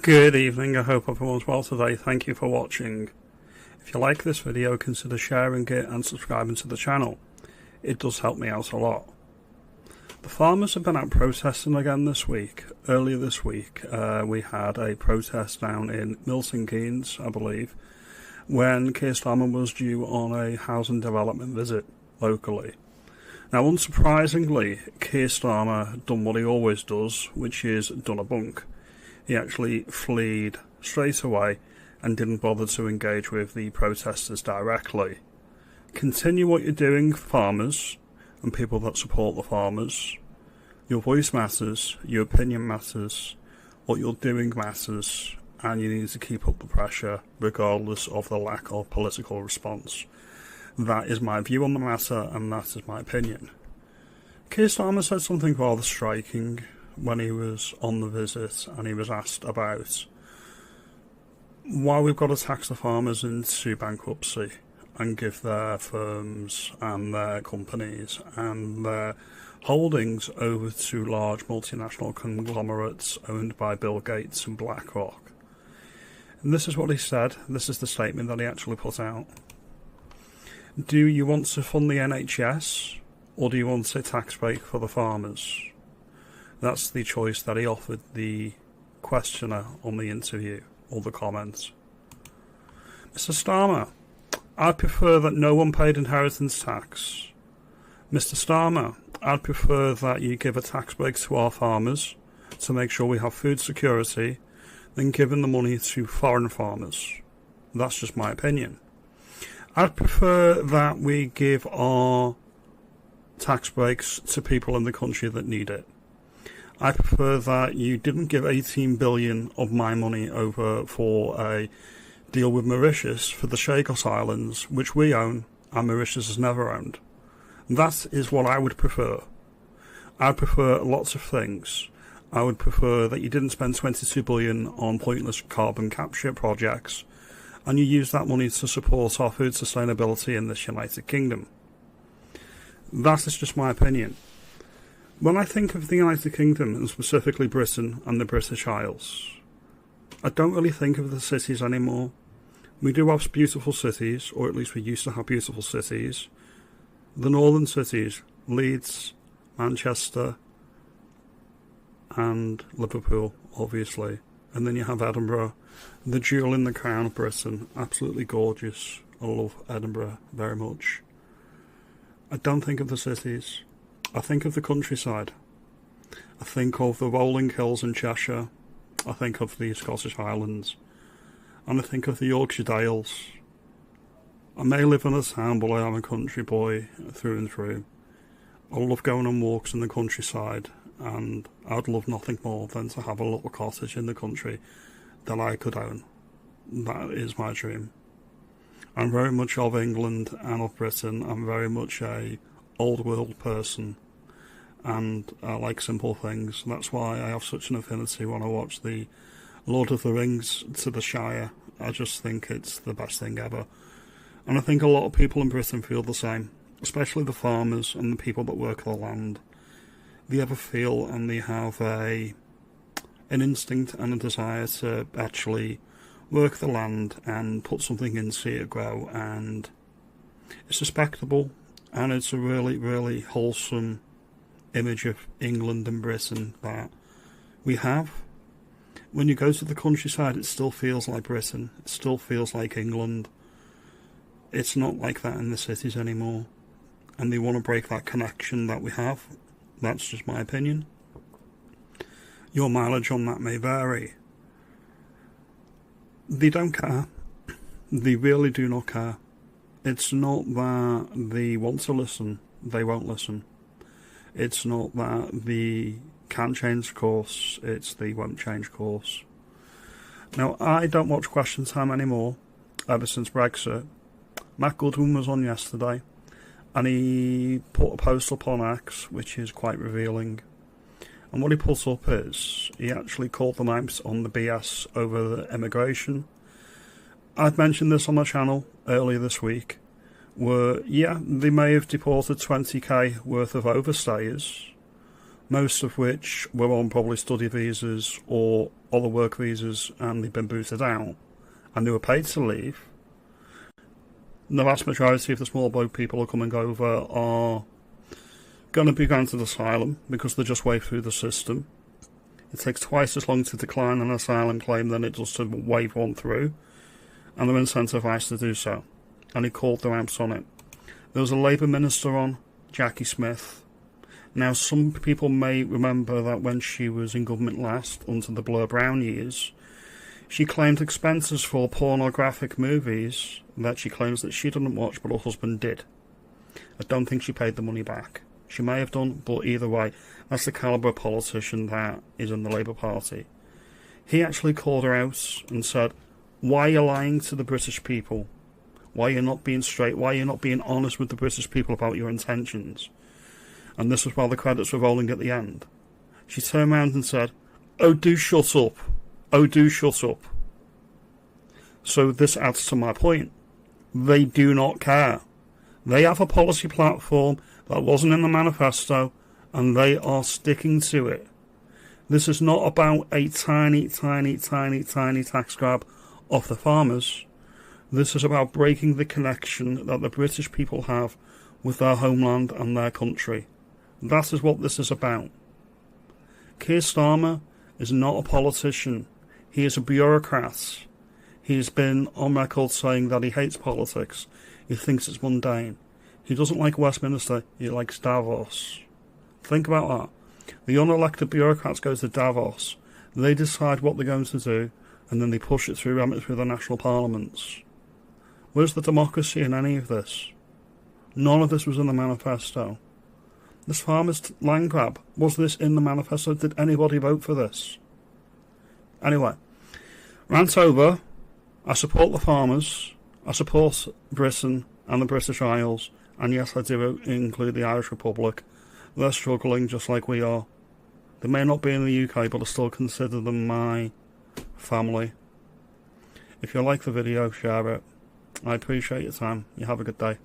Good evening, I hope everyone's well today. Thank you for watching. If you like this video, consider sharing it and subscribing to the channel. It does help me out a lot. The farmers have been out protesting again this week. Earlier this week we had a protest down in Milton Keynes, I believe, when Keir Starmer was due on a housing development visit locally. Now, unsurprisingly, Keir Starmer done what he always does, which is done a bunk. He actually fled straight away and didn't bother to engage with the protesters directly. Continue what you're doing, farmers and people that support the farmers. Your voice matters, your opinion matters, what you're doing matters, and you need to keep up the pressure regardless of the lack of political response. That is my view on the matter, and that is my opinion. Keir Starmer said something rather striking when he was on the visit, and he was asked about why we've got to tax the farmers into bankruptcy and give their firms and their companies and their holdings over to large multinational conglomerates owned by Bill Gates and BlackRock. And this is what he said. This is the statement that he actually put out. Do you want to fund the NHS, or do you want a tax break for the farmers? That's the choice that he offered the questioner on the interview, or the comments. Mr. Starmer, I'd prefer that no one paid inheritance tax. Mr. Starmer, I'd prefer that you give a tax break to our farmers to make sure we have food security than giving the money to foreign farmers. That's just my opinion. I'd prefer that we give our tax breaks to people in the country that need it. I prefer that you didn't give 18 billion of my money over for a deal with Mauritius for the Chagos Islands, which we own and Mauritius has never owned. That is what I would prefer. I prefer lots of things. I would prefer that you didn't spend 22 billion on pointless carbon capture projects, and you use that money to support our food sustainability in this United Kingdom. That is just my opinion. When I think of the United Kingdom, and specifically Britain and the British Isles, I don't really think of the cities anymore. We do have beautiful cities, or at least we used to have beautiful cities. The northern cities, Leeds, Manchester, and Liverpool, obviously. And then you have Edinburgh, the jewel in the crown of Britain, absolutely gorgeous. I love Edinburgh very much. I don't think of the cities. I think of the countryside. I think of the rolling hills in Cheshire. I think of the Scottish Highlands. And I think of the Yorkshire Dales. I may live in a town, but I am a country boy through and through. I love going on walks in the countryside, and I'd love nothing more than to have a little cottage in the country that I could own. That is my dream. I'm very much of England and of Britain. I'm very much a old world person, and I like simple things. That's why I have such an affinity when I watch the Lord of the Rings to the Shire. I just think it's the best thing ever, and I think a lot of people in Britain feel the same, especially the farmers and the people that work the land. They ever feel, and they have an instinct and a desire to actually work the land and put something in, see it grow, and it's respectable. And it's a really, really wholesome image of England and Britain that we have. When you go to the countryside, it still feels like Britain. It still feels like England. It's not like that in the cities anymore. And they want to break that connection that we have. That's just my opinion. Your mileage on that may vary. They don't care. They really do not care. It's not that they want to listen, they won't listen. It's not that they can change course, it's they won't change course. Now, I don't watch Question Time anymore, ever since Brexit. Matt Goodwin was on yesterday, and he put a post up on X, which is quite revealing. And what he put up is, he actually called them out on the BS over the immigration. I've mentioned this on my channel earlier this week, where, yeah, they may have deported 20k worth of overstayers, most of which were on probably study visas or other work visas, and they've been booted out, and they were paid to leave. The vast majority of the small boat people who are coming over are going to be granted asylum because they're just way through the system. It takes twice as long to decline an asylum claim than it does to wave one through, and they're incentivised to do so. And he called the ramps on it. There was a Labour minister on, Jackie Smith. Now, some people may remember that when she was in government last, under the Blair Brown years, she claimed expenses for pornographic movies that she claims that she didn't watch, but her husband did. I don't think she paid the money back. She may have done, but either way, that's the calibre of politician that is in the Labour Party. He actually called her out and said, "Why are you lying to the British people? Why are you not being straight? Why are you not being honest with the British people about your intentions?" And this was while the credits were rolling at the end. She turned around and said, "Oh, do shut up. Oh, do shut up." So this adds to my point. They do not care. They have a policy platform that wasn't in the manifesto, and they are sticking to it. This is not about a tiny, tiny, tiny, tiny tax grab off the farmers. This is about breaking the connection that the British people have with their homeland and their country. That is what this is about. Keir Starmer is not a politician. He is a bureaucrat. He has been on record saying that he hates politics. He thinks it's mundane. He doesn't like Westminster. He likes Davos. Think about that. The unelected bureaucrats go to Davos. They decide what they're going to do, and then they push it through the national parliaments. Where's the democracy in any of this? None of this was in the manifesto. This farmers' land grab, was this in the manifesto? Did anybody vote for this? Anyway, rant over. I support the farmers. I support Britain and the British Isles. And yes, I do include the Irish Republic. They're struggling just like we are. They may not be in the UK, but I still consider them my family. If you like the video, share it. I appreciate your time. You have a good day.